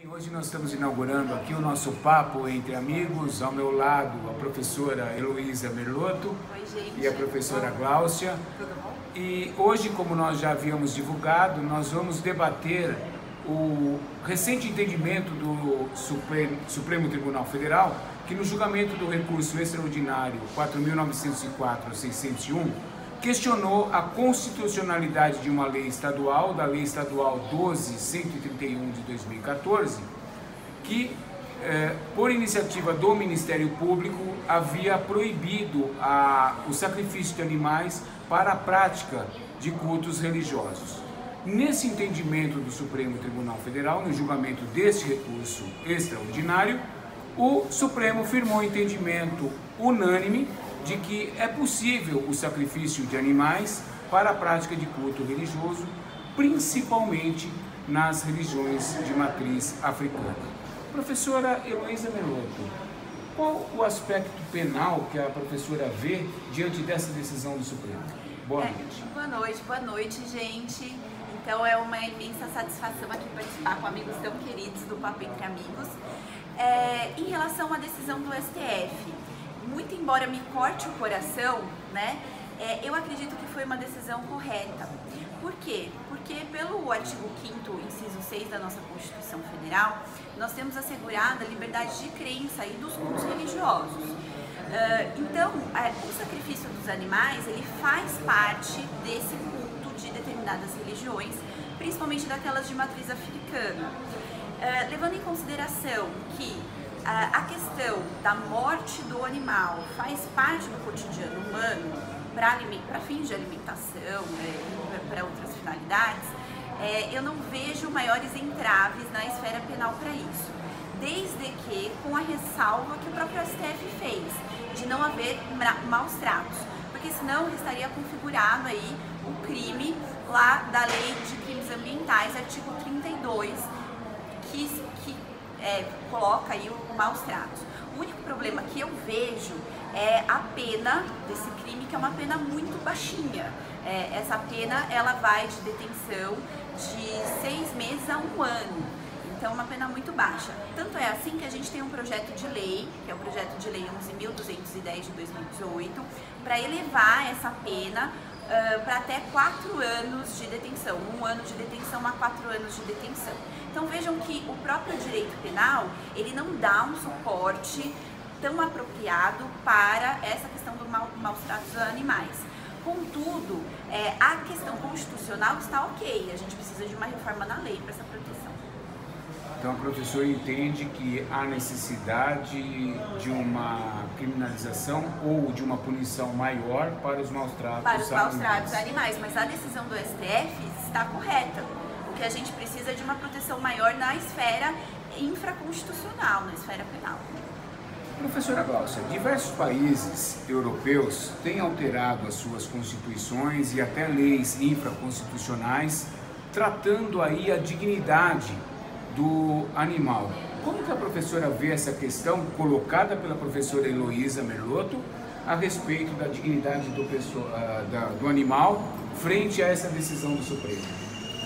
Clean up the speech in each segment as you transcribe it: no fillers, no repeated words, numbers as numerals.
Hoje nós estamos inaugurando aqui o nosso papo entre amigos. Ao meu lado, a professora Heloísa Merlotto. Oi, gente. E a professora Gláucia. Tudo bom? E hoje, como nós já havíamos divulgado, nós vamos debater o recente entendimento do Supremo Tribunal Federal, que no julgamento do recurso extraordinário 4.904/601, questionou a constitucionalidade de uma lei estadual, da Lei Estadual 12.131 de 2014, que, por iniciativa do Ministério Público, havia proibido o sacrifício de animais para a prática de cultos religiosos. Nesse entendimento do Supremo Tribunal Federal, no julgamento deste recurso extraordinário, o Supremo firmou entendimento unânime de que é possível o sacrifício de animais para a prática de culto religioso, principalmente nas religiões de matriz africana. Professora Heloísa Merlotto, qual o aspecto penal que a professora vê diante dessa decisão do Supremo? Boa noite. Boa noite, gente. Então é uma imensa satisfação aqui participar com amigos tão queridos do Papo Entre Amigos. Em relação à decisão do STF, muito embora me corte o coração, né, eu acredito que foi uma decisão correta. Por quê? Porque pelo artigo 5º, inciso 6 da nossa Constituição Federal, nós temos assegurada a liberdade de crença e dos cultos religiosos. Então, o sacrifício dos animais, ele faz parte desse culto de determinadas religiões, principalmente daquelas de matriz africana. Levando em consideração que a questão da morte do animal faz parte do cotidiano humano para fins de alimentação, para outras finalidades, eu não vejo maiores entraves na esfera penal para isso, desde que com a ressalva que o próprio STF fez, de não haver maus tratos, porque senão estaria configurado aí o crime lá da Lei de Crimes Ambientais, artigo 32, que coloca aí o maus tratos. O único problema que eu vejo é a pena desse crime, que é uma pena muito baixinha. Essa pena, ela vai de detenção de 6 meses a 1 ano. Então, é uma pena muito baixa. Tanto é assim que a gente tem um projeto de lei, que é o projeto de lei 11.210 de 2018, para elevar essa pena para até 4 anos de detenção, 1 ano de detenção a 4 anos de detenção. Então vejam que o próprio direito penal, ele não dá um suporte tão apropriado para essa questão do maus tratos a animais. Contudo, a questão constitucional está ok, a gente precisa de uma reforma na lei para essa proteção. Então a professora entende que há necessidade de uma criminalização ou de uma punição maior para os maus tratos a animais. Para os maus tratos a animais, mas a decisão do STF está correta. O que a gente precisa é de uma proteção maior na esfera infraconstitucional, na esfera penal. Professora Gláucia, diversos países europeus têm alterado as suas constituições e até leis infraconstitucionais, tratando aí a dignidade do animal. Como que a professora vê essa questão colocada pela professora Heloísa Merlotto a respeito da dignidade do animal frente a essa decisão do Supremo?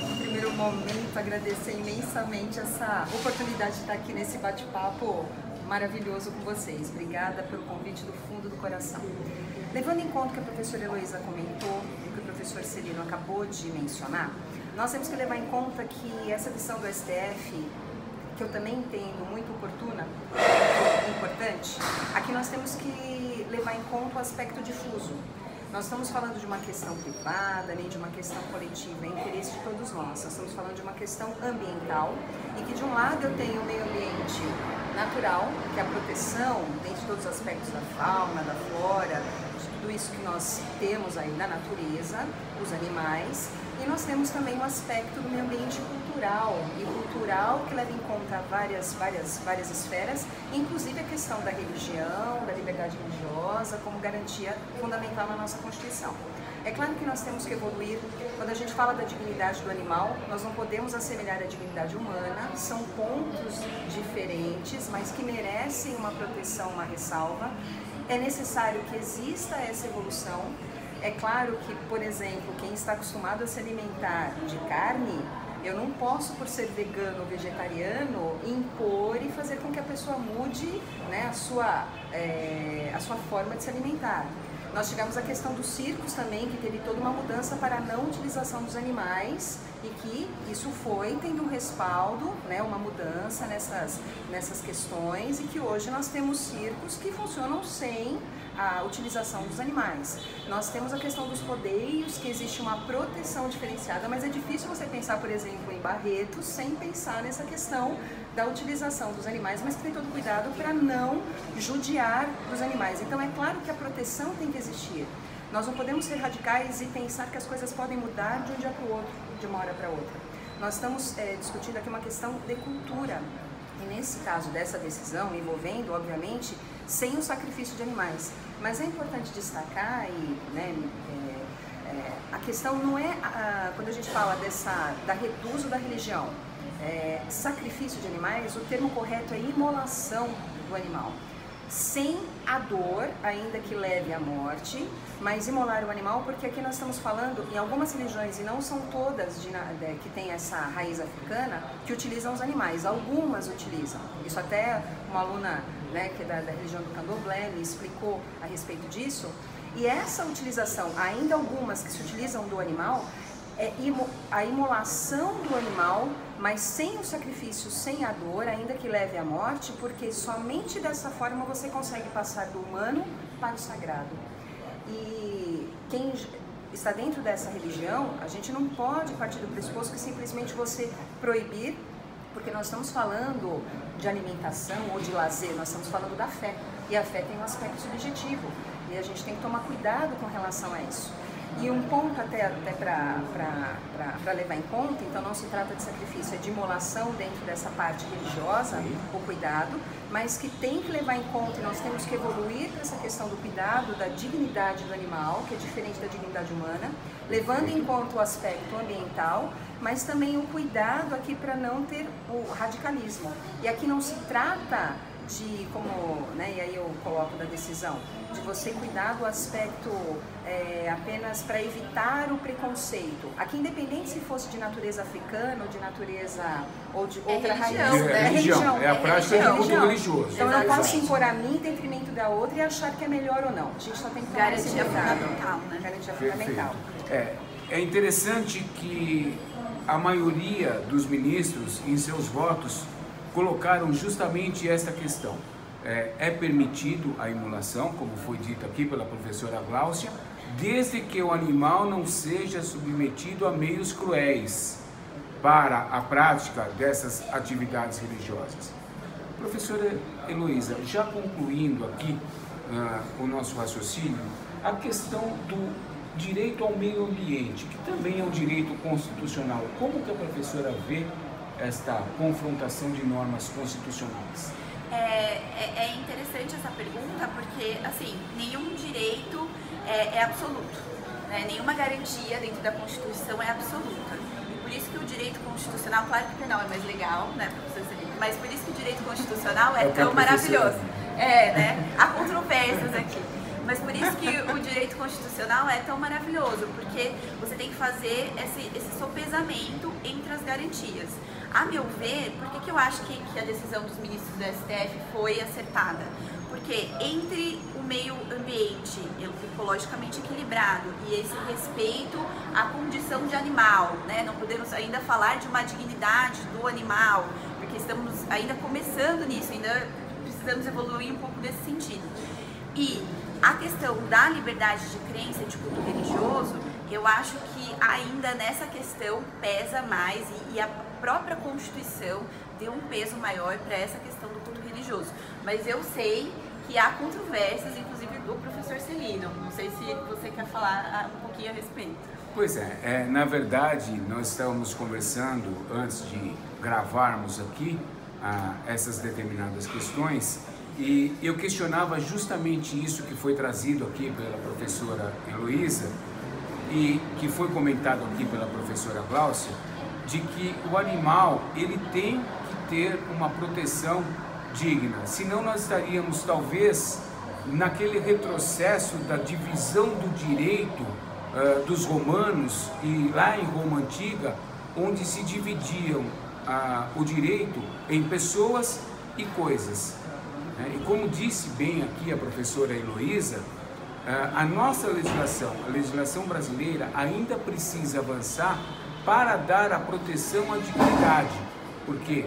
No primeiro momento, agradecer imensamente essa oportunidade de estar aqui nesse bate-papo maravilhoso com vocês. Obrigada pelo convite do fundo do coração. Levando em conta o que a professora Heloísa comentou e o que o professor Celino acabou de mencionar, nós temos que levar em conta que essa decisão do STF, que eu também entendo muito oportuna, muito importante, aqui nós temos que levar em conta o aspecto difuso. Nós estamos falando de uma questão privada, nem de uma questão coletiva, é interesse de todos nós. Nós estamos falando de uma questão ambiental e que de um lado eu tenho o meio ambiente natural, que é a proteção, dentre todos os aspectos da fauna, da flora, de tudo isso que nós temos aí na natureza, os animais, e nós temos também o aspecto do meio ambiente cultural, e cultural que leva em conta várias esferas, inclusive a questão da religião, da liberdade religiosa, como garantia fundamental na nossa Constituição. É claro que nós temos que evoluir. Quando a gente fala da dignidade do animal, nós não podemos assemelhar à dignidade humana, são pontos diferentes, mas que merecem uma proteção, uma ressalva. É necessário que exista essa evolução. É claro que, por exemplo, quem está acostumado a se alimentar de carne, Eu não posso, por ser vegano ou vegetariano, impor e fazer com que a pessoa mude, né, a sua forma de se alimentar. Nós tivemos a questão dos circos também, que teve toda uma mudança para a não utilização dos animais e que isso foi tendo um respaldo, né, uma mudança nessas questões, e que hoje nós temos circos que funcionam sem a utilização dos animais. Nós temos a questão dos rodeios, que existe uma proteção diferenciada, mas é difícil você pensar, por exemplo, em Barretos sem pensar nessa questão da utilização dos animais, mas que tem todo cuidado para não judiar dos animais. Então é claro que a proteção tem que existir. Nós não podemos ser radicais e pensar que as coisas podem mudar de um dia para o outro, de uma hora para outra. Nós estamos discutindo aqui uma questão de cultura. E nesse caso dessa decisão, envolvendo, obviamente, sem o sacrifício de animais. Mas é importante destacar, e, né, a questão não é, quando a gente fala da reduzo da religião, sacrifício de animais, o termo correto é imolação do animal. Sem a dor, ainda que leve à morte, mas imolar o animal, porque aqui nós estamos falando, em algumas religiões, e não são todas que têm essa raiz africana, que utilizam os animais, algumas utilizam. Isso até uma aluna, né, que é da religião do Candomblé me explicou a respeito disso, e essa utilização, ainda algumas que se utilizam do animal, é a imolação do animal, mas sem o sacrifício, sem a dor, ainda que leve à morte, porque somente dessa forma você consegue passar do humano para o sagrado. E quem está dentro dessa religião, a gente não pode partir do pressuposto que simplesmente você proibir, porque nós estamos falando de alimentação ou de lazer, nós estamos falando da fé, e a fé tem um aspecto subjetivo, e a gente tem que tomar cuidado com relação a isso. E um ponto até para levar em conta, então não se trata de sacrifício, é de imolação dentro dessa parte religiosa, o cuidado, mas que tem que levar em conta, e nós temos que evoluir para essa questão do cuidado, da dignidade do animal, que é diferente da dignidade humana, levando em conta o aspecto ambiental, mas também o cuidado aqui para não ter o radicalismo. E aqui não se trata de, como, né, e aí eu coloco da decisão, de você cuidar do aspecto apenas para evitar o preconceito. Aqui, independente se fosse de natureza africana ou de natureza ou de outra raiz. É religião, é a prática de culto religioso. Então eu não posso impor a mim em detrimento da outra e achar que é melhor ou não. A gente só tem que tomar esse cuidado. Fundamental, né? Garantia fundamental. É interessante que a maioria dos ministros, em seus votos, colocaram justamente esta questão. É permitido a imolação, como foi dito aqui pela professora Gláucia, desde que o animal não seja submetido a meios cruéis para a prática dessas atividades religiosas. Professora Heloísa, já concluindo aqui o nosso raciocínio, a questão do direito ao meio ambiente, que também é um direito constitucional, como que a professora vê esta confrontação de normas constitucionais? É interessante essa pergunta porque, assim, nenhum direito é absoluto, né? Nenhuma garantia dentro da Constituição é absoluta. E por isso que o direito constitucional, claro que o penal é mais legal, né, mas por isso que o direito constitucional é tão maravilhoso. Né? Há controvérsias aqui. Mas por isso que o direito constitucional é tão maravilhoso, porque você tem que fazer esse sopesamento entre as garantias. A meu ver, por que eu acho que a decisão dos ministros do STF foi acertada? Porque entre o meio ambiente ecologicamente equilibrado e esse respeito à condição de animal, né? Não podemos ainda falar de uma dignidade do animal, porque estamos ainda começando nisso, ainda precisamos evoluir um pouco nesse sentido. E a questão da liberdade de crença e de culto religioso, eu acho que ainda nessa questão pesa mais e a própria Constituição deu um peso maior para essa questão do culto religioso. Mas eu sei que há controvérsias, inclusive do professor Celino. Não sei se você quer falar um pouquinho a respeito. Pois na verdade, nós estávamos conversando antes de gravarmos aqui essas determinadas questões, e eu questionava justamente isso que foi trazido aqui pela professora Heloísa e que foi comentado aqui pela professora Gláucia, de que o animal ele tem que ter uma proteção digna, senão nós estaríamos talvez naquele retrocesso da divisão do direito dos romanos, e lá em Roma Antiga onde se dividiam o direito em pessoas e coisas. E como disse bem aqui a professora Heloísa, a nossa legislação, a legislação brasileira, ainda precisa avançar para dar a proteção à dignidade. Por quê?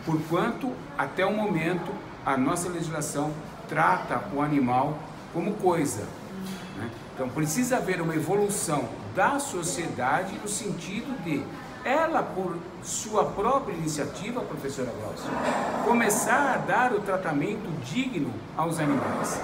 Porquanto, até o momento, a nossa legislação trata o animal como coisa. Então, precisa haver uma evolução da sociedade no sentido de ela, por sua própria iniciativa, professora Glaucia, começar a dar o tratamento digno aos animais.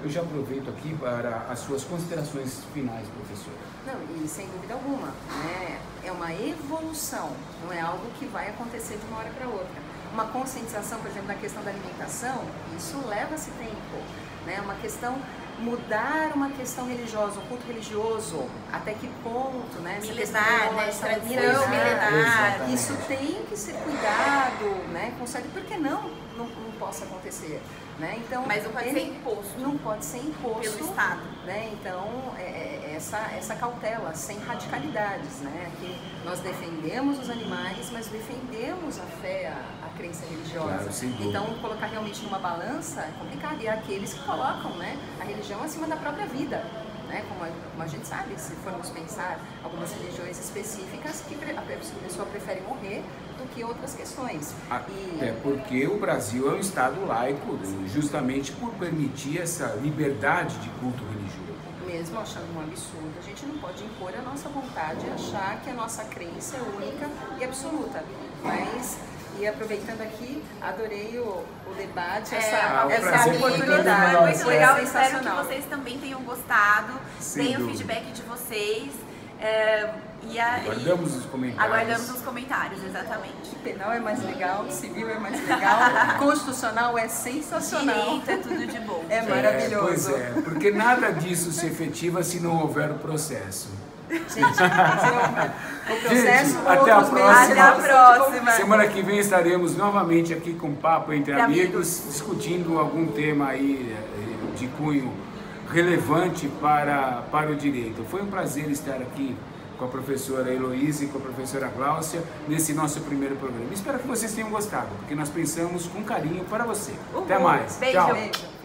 Eu já aproveito aqui para as suas considerações finais, professora. Não, e sem dúvida alguma, né? É uma evolução, não é algo que vai acontecer de uma hora para outra. Uma conscientização, por exemplo, na questão da alimentação, isso leva-se tempo, né? Uma questão, mudar uma questão religiosa, um culto religioso, até que ponto, né? Milenar, né? Tradição milenar. Isso tem que ser cuidado, né? Consegue, porque não possa acontecer, né? Então, mas não pode ser imposto. Não pode ser imposto pelo Estado, né? Então, essa cautela, sem radicalidades, né? Que nós defendemos os animais, mas defendemos a fé, a crença religiosa. Claro, sem dúvida. Então, colocar realmente numa balança é complicado. E há aqueles que colocam, né, a religião acima da própria vida. Né? Como a gente sabe, se formos pensar algumas religiões específicas que a pessoa prefere morrer do que outras questões. Até porque o Brasil é um Estado laico, justamente por permitir essa liberdade de culto religioso. Mesmo achando um absurdo, a gente não pode impor a nossa vontade e achar que a nossa crença é única e absoluta. Mas, e aproveitando aqui, adorei o debate, essa oportunidade. Foi muito legal, espero que sensacional. vocês também tenham gostado, deem o feedback de vocês. Aguardamos os comentários. Aguardamos os comentários, exatamente. Penal é mais legal, civil é mais legal, constitucional é sensacional. Direito é tudo de bom. É maravilhoso. Pois é, porque nada disso se efetiva se não houver o processo. Gente, o processo, gente, até a próxima. Até a próxima. Semana que vem estaremos novamente aqui com Papo Entre Amigos, discutindo algum tema aí de cunho relevante para o direito. Foi um prazer estar aqui com a professora Heloísa e com a professora Glaucia nesse nosso primeiro programa. Espero que vocês tenham gostado, porque nós pensamos com carinho para você. Até mais. Beijo. Tchau. Beijo.